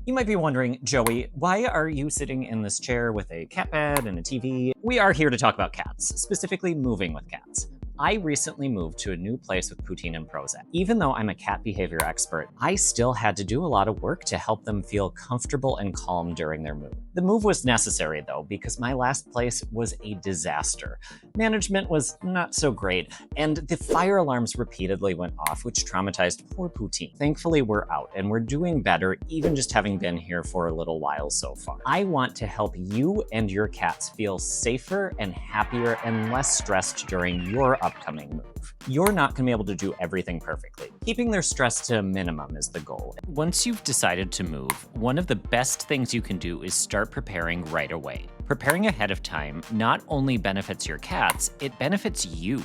You might be wondering, Joey, why are you sitting in this chair with a cat bed and a TV? We are here to talk about cats, specifically moving with cats. I recently moved to a new place with Poutine and Prozac. Even though I'm a cat behavior expert, I still had to do a lot of work to help them feel comfortable and calm during their move. The move was necessary though, because my last place was a disaster. Management was not so great, and the fire alarms repeatedly went off, which traumatized poor Poutine. Thankfully, we're out and we're doing better, even just having been here for a little while so far. I want to help you and your cats feel safer and happier and less stressed during your upcoming move. You're not going to be able to do everything perfectly. Keeping their stress to a minimum is the goal. Once you've decided to move, one of the best things you can do is start preparing right away. Preparing ahead of time not only benefits your cats, it benefits you.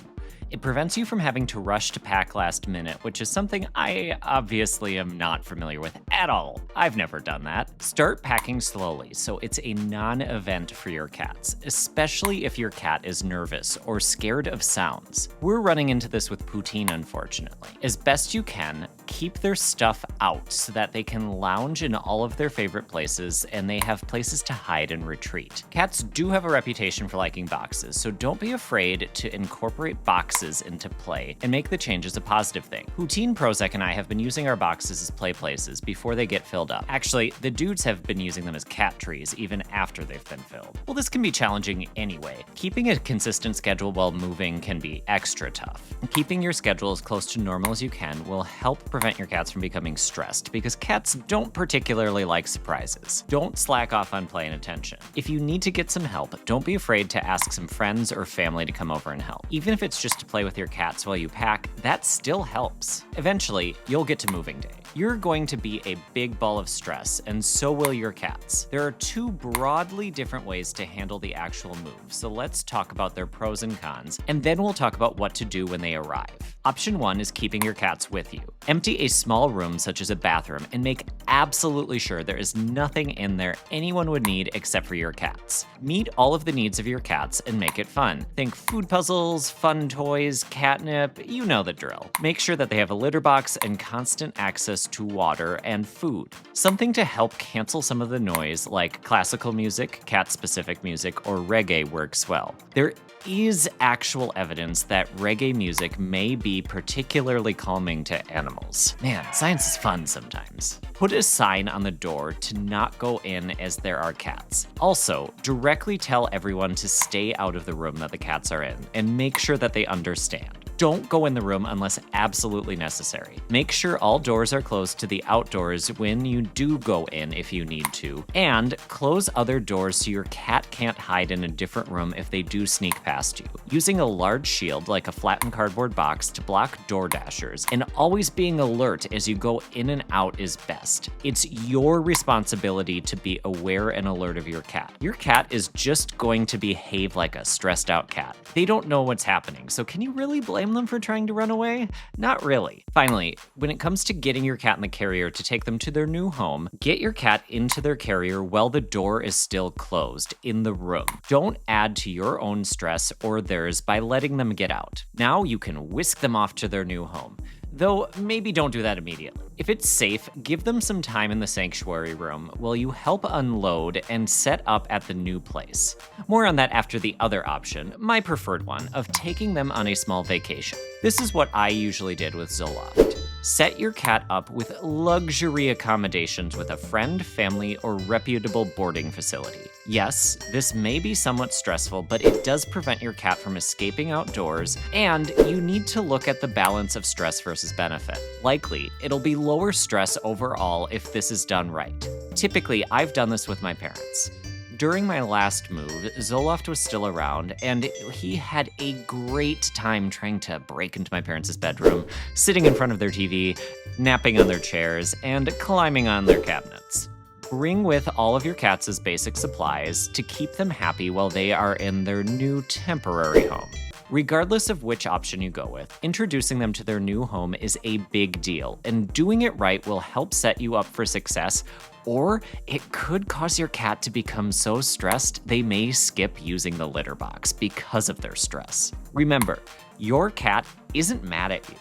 It prevents you from having to rush to pack last minute, which is something I obviously am not familiar with at all. I've never done that. Start packing slowly so it's a non-event for your cats, especially if your cat is nervous or scared of sounds. We're running into this with Poutine, unfortunately. As best you can, keep their stuff out so that they can lounge in all of their favorite places and they have places to hide and retreat. Cats do have a reputation for liking boxes, so don't be afraid to incorporate boxes into play and make the changes a positive thing. Poutine, Prozac, and I have been using our boxes as play places before they get filled up. Actually, the dudes have been using them as cat trees even after they've been filled. Well, this can be challenging anyway. Keeping a consistent schedule while moving can be extra tough. Keeping your schedule as close to normal as you can will help prevent your cats from becoming stressed, because cats don't particularly like surprises. Don't slack off on play and attention. If you need to get some help, don't be afraid to ask some friends or family to come over and help. Even if it's just to play with your cats while you pack, that still helps. Eventually, you'll get to moving day. You're going to be a big ball of stress, and so will your cats. There are two broadly different ways to handle the actual move, so let's talk about their pros and cons, and then we'll talk about what to do when they arrive. Option 1 is keeping your cats with you. Empty a small room such as a bathroom and make absolutely sure there is nothing in there anyone would need except for your cats. Meet all of the needs of your cats and make it fun. Think food puzzles, fun toys, catnip, you know the drill. Make sure that they have a litter box and constant access to water and food. Something to help cancel some of the noise, like classical music, cat-specific music, or reggae works well. There is actual evidence that reggae music may be particularly calming to animals. Man, science is fun sometimes. Put a sign on the door to not go in as there are cats. Also, directly tell everyone to stay out of the room that the cats are in, and make sure that they understand. Don't go in the room unless absolutely necessary. Make sure all doors are closed to the outdoors when you do go in if you need to, and close other doors so your cat can't hide in a different room if they do sneak past you. Using a large shield like a flattened cardboard box to block door dashers, and always being alert as you go in and out is best. It's your responsibility to be aware and alert of your cat. Your cat is just going to behave like a stressed out cat. They don't know what's happening, so can you really blame them for trying to run away? Not really. Finally, when it comes to getting your cat in the carrier to take them to their new home, get your cat into their carrier while the door is still closed in the room. Don't add to your own stress or theirs by letting them get out. Now you can whisk them off to their new home. Though maybe don't do that immediately. If it's safe, give them some time in the sanctuary room while you help unload and set up at the new place. More on that after the other option, my preferred one, of taking them on a small vacation. This is what I usually did with Zoloft. Set your cat up with luxury accommodations with a friend, family, or reputable boarding facility. Yes, this may be somewhat stressful, but it does prevent your cat from escaping outdoors, and you need to look at the balance of stress versus benefit. Likely, it'll be lower stress overall if this is done right. Typically, I've done this with my parents. During my last move, Zoloft was still around, and he had a great time trying to break into my parents' bedroom, sitting in front of their TV, napping on their chairs, and climbing on their cabinets. Bring with all of your cats' basic supplies to keep them happy while they are in their new temporary home. Regardless of which option you go with, introducing them to their new home is a big deal, and doing it right will help set you up for success, or it could cause your cat to become so stressed they may skip using the litter box because of their stress. Remember, your cat isn't mad at you.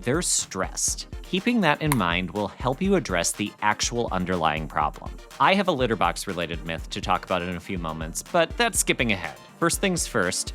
they're stressed. Keeping that in mind will help you address the actual underlying problem. I have a litter box related myth to talk about in a few moments, but that's skipping ahead. First things first,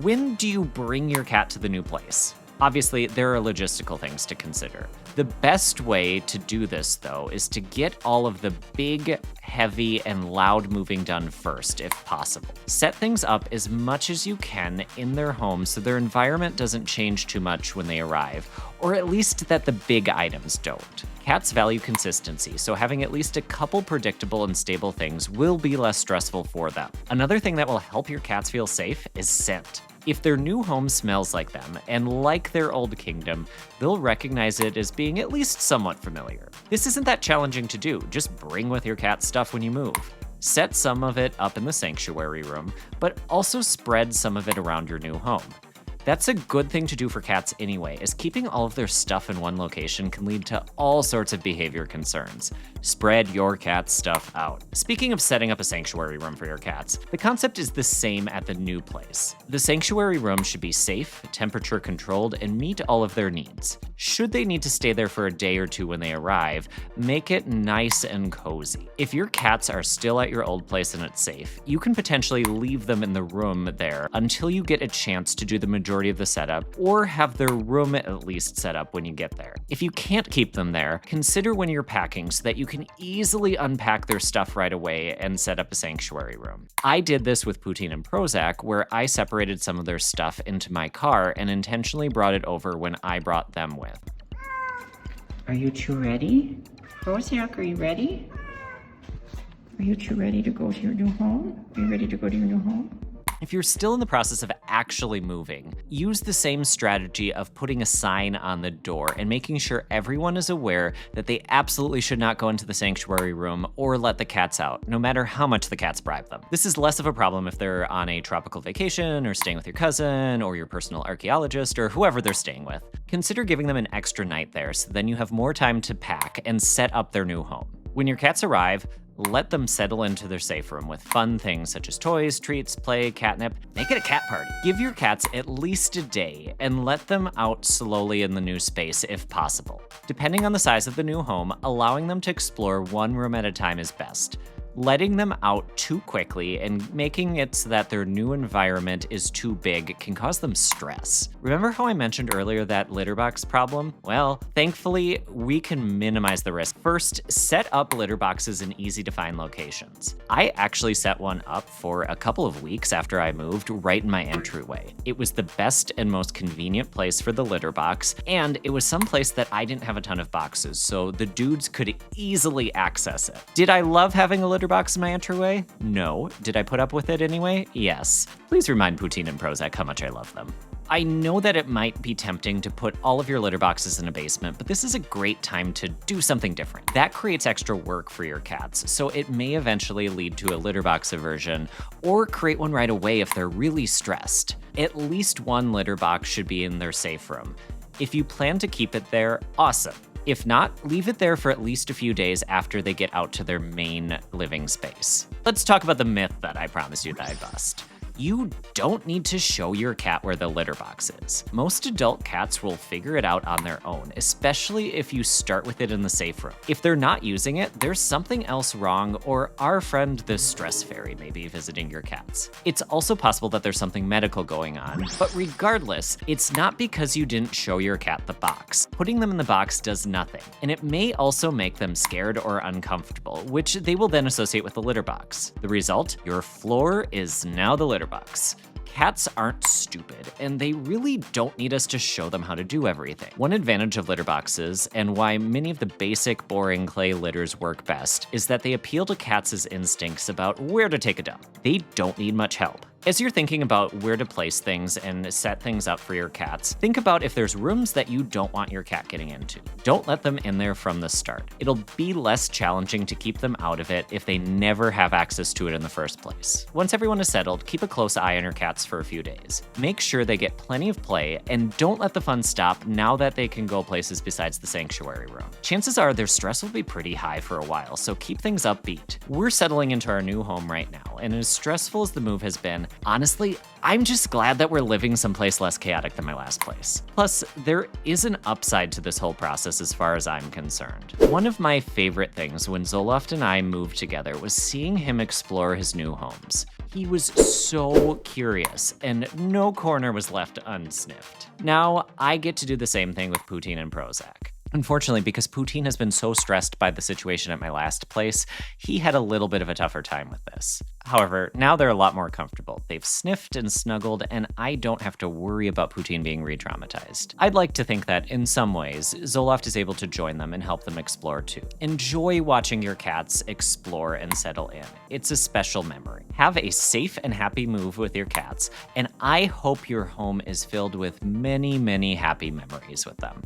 when do you bring your cat to the new place? Obviously, there are logistical things to consider. The best way to do this, though, is to get all of the big, heavy, and loud moving done first, if possible. Set things up as much as you can in their home so their environment doesn't change too much when they arrive, or at least that the big items don't. Cats value consistency, so having at least a couple predictable and stable things will be less stressful for them. Another thing that will help your cats feel safe is scent. If their new home smells like them, and like their old kingdom, they'll recognize it as being at least somewhat familiar. This isn't that challenging to do, just bring with your cat's stuff when you move. Set some of it up in the sanctuary room, but also spread some of it around your new home. That's a good thing to do for cats anyway, as keeping all of their stuff in one location can lead to all sorts of behavior concerns. Spread your cat's stuff out. Speaking of setting up a sanctuary room for your cats, the concept is the same at the new place. The sanctuary room should be safe, temperature controlled, and meet all of their needs. Should they need to stay there for a day or two when they arrive, make it nice and cozy. If your cats are still at your old place and it's safe, you can potentially leave them in the room there until you get a chance to do the majority of the setup, or have their room at least set up when you get there. If you can't keep them there, consider when you're packing so that you can easily unpack their stuff right away and set up a sanctuary room. I did this with Poutine and Prozac, where I separated some of their stuff into my car and intentionally brought it over when I brought them with. Are you two ready? Prozac, are you ready? Are you two ready to go to your new home? Are you ready to go to your new home? If you're still in the process of actually moving, use the same strategy of putting a sign on the door and making sure everyone is aware that they absolutely should not go into the sanctuary room or let the cats out, no matter how much the cats bribe them. This is less of a problem if they're on a tropical vacation or staying with your cousin or your personal archaeologist or whoever they're staying with. Consider giving them an extra night there so then you have more time to pack and set up their new home. When your cats arrive, let them settle into their safe room with fun things such as toys, treats, play, catnip. Make it a cat party. Give your cats at least a day and let them out slowly in the new space if possible. Depending on the size of the new home, allowing them to explore one room at a time is best. Letting them out too quickly and making it so that their new environment is too big can cause them stress. Remember how I mentioned earlier that litter box problem? Well, thankfully, we can minimize the risk. First, set up litter boxes in easy to find locations. I actually set one up for a couple of weeks after I moved right in my entryway. It was the best and most convenient place for the litter box, and it was someplace that I didn't have a ton of boxes, so the dudes could easily access it. Did I love having a litter box in my entryway? No. Did I put up with it anyway? Yes. Please remind Poutine and Prozac how much I love them. I know that it might be tempting to put all of your litter boxes in a basement, but this is a great time to do something different. That creates extra work for your cats, so it may eventually lead to a litter box aversion, or create one right away if they're really stressed. At least one litter box should be in their safe room. If you plan to keep it there, awesome. If not, leave it there for at least a few days after they get out to their main living space. Let's talk about the myth that I promised you that I'd bust. You don't need to show your cat where the litter box is. Most adult cats will figure it out on their own, especially if you start with it in the safe room. If they're not using it, there's something else wrong, or our friend the stress fairy may be visiting your cats. It's also possible that there's something medical going on, but regardless, it's not because you didn't show your cat the box. Putting them in the box does nothing, and it may also make them scared or uncomfortable, which they will then associate with the litter box. The result? Your floor is now the litter box. Cats aren't stupid, and they really don't need us to show them how to do everything. One advantage of litter boxes, and why many of the basic, boring clay litters work best, is that they appeal to cats' instincts about where to take a dump. They don't need much help. As you're thinking about where to place things and set things up for your cats, think about if there's rooms that you don't want your cat getting into. Don't let them in there from the start. It'll be less challenging to keep them out of it if they never have access to it in the first place. Once everyone is settled, keep a close eye on your cats for a few days. Make sure they get plenty of play, and don't let the fun stop now that they can go places besides the sanctuary room. Chances are their stress will be pretty high for a while, so keep things upbeat. We're settling into our new home right now, and as stressful as the move has been, Honestly, I'm just glad that we're living someplace less chaotic than my last place. Plus, there is an upside to this whole process as far as I'm concerned. One of my favorite things when Zoloft and I moved together was seeing him explore his new homes. He was so curious, and no corner was left unsniffed. Now, I get to do the same thing with Poutine and Prozac. Unfortunately, because Poutine has been so stressed by the situation at my last place, he had a little bit of a tougher time with this. However, now they're a lot more comfortable. They've sniffed and snuggled, and I don't have to worry about Poutine being re-traumatized. I'd like to think that, in some ways, Zoloft is able to join them and help them explore too. Enjoy watching your cats explore and settle in. It's a special memory. Have a safe and happy move with your cats, and I hope your home is filled with many, many happy memories with them.